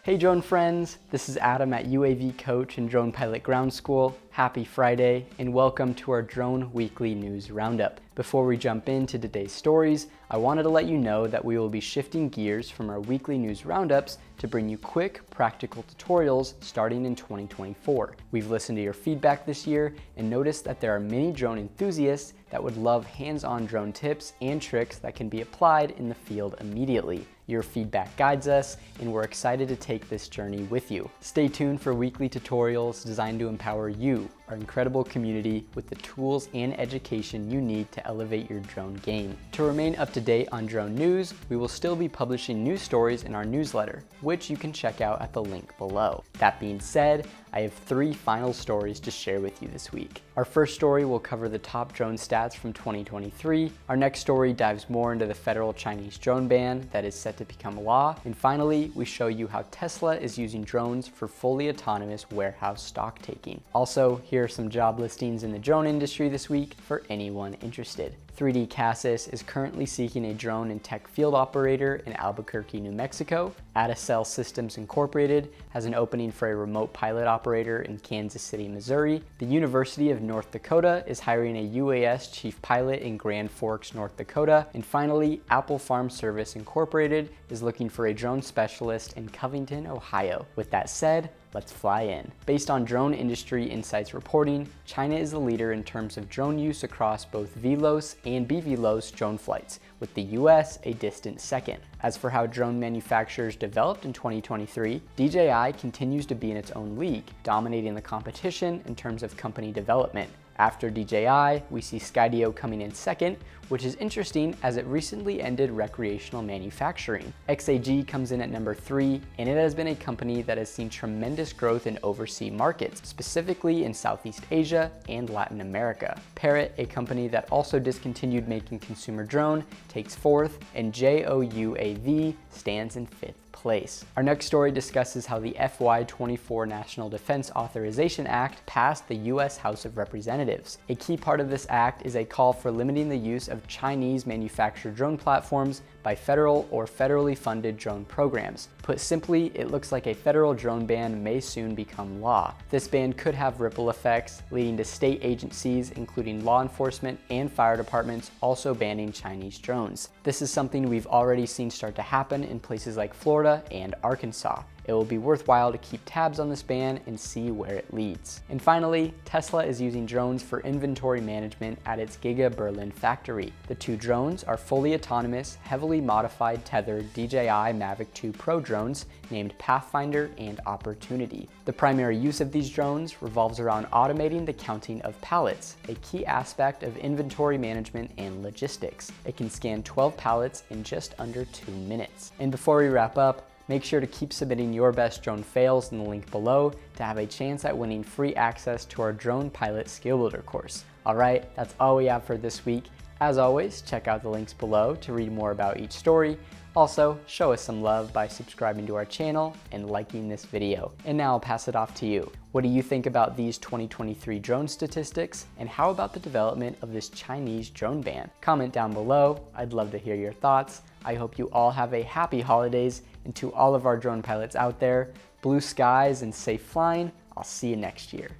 Hey drone friends, this is Adam at UAV Coach and Drone Pilot Ground School. Happy Friday and welcome to our Drone Weekly News Roundup. Before we jump into today's stories, I wanted to let you know that we will be shifting gears from our weekly news roundups to bring you quick, practical tutorials starting in 2024. We've listened to your feedback this year and noticed that there are many drone enthusiasts that would love hands-on drone tips and tricks that can be applied in the field immediately. Your feedback guides us, and we're excited to take this journey with you. Stay tuned for weekly tutorials designed to empower you, our incredible community, with the tools and education you need to elevate your drone game. To remain up to date on drone news, we will still be publishing news stories in our newsletter, which you can check out at the link below. That being said, I have 3 final stories to share with you this week. Our first story will cover the top drone stats from 2023. Our next story dives more into the federal Chinese drone ban that is set to become law. And finally, we show you how Tesla is using drones for fully autonomous warehouse stock taking. Also, here are some job listings in the drone industry this week for anyone interested. 3D Cassis is currently seeking a drone and tech field operator in Albuquerque, New Mexico. Adacel Systems Incorporated has an opening for a remote pilot operator in Kansas City, Missouri. The University of North Dakota is hiring a UAS chief pilot in Grand Forks, North Dakota. And finally, Apple Farm Service Incorporated is looking for a drone specialist in Covington, Ohio. With that said, let's fly in. Based on Drone Industry Insights reporting, China is the leader in terms of drone use across both VLOS and BVLOS drone flights, with the US a distant second. As for how drone manufacturers developed in 2023, DJI continues to be in its own league, dominating the competition in terms of company development. After DJI, we see Skydio coming in second, which is interesting as it recently ended recreational manufacturing. XAG comes in at number 3, and it has been a company that has seen tremendous growth in overseas markets, specifically in Southeast Asia and Latin America. Parrot, a company that also discontinued making consumer drone, takes 4th, and JOUAV stands in 5th place. Our next story discusses how the FY24 National Defense Authorization Act passed the US House of Representatives. A key part of this act is a call for limiting the use of Chinese manufactured drone platforms by federal or federally funded drone programs. Put simply, it looks like a federal drone ban may soon become law. This ban could have ripple effects, leading to state agencies, including law enforcement and fire departments, also banning Chinese drones. This is something we've already seen start to happen in places like Florida and Arkansas. It will be worthwhile to keep tabs on this ban and see where it leads. And finally, Tesla is using drones for inventory management at its Giga Berlin factory. The 2 drones are fully autonomous, heavily modified tethered DJI Mavic 2 Pro drones named Pathfinder and Opportunity. The primary use of these drones revolves around automating the counting of pallets, a key aspect of inventory management and logistics. It can scan 12 pallets in just under 2 minutes. And before we wrap up, make sure to keep submitting your best drone fails in the link below to have a chance at winning free access to our Drone Pilot Skill Builder course. All right, that's all we have for this week. As always, check out the links below to read more about each story. Also, show us some love by subscribing to our channel and liking this video. And now I'll pass it off to you. What do you think about these 2023 drone statistics? And how about the development of this Chinese drone ban? Comment down below. I'd love to hear your thoughts. I hope you all have a happy holidays, and to all of our drone pilots out there, blue skies and safe flying. I'll see you next year.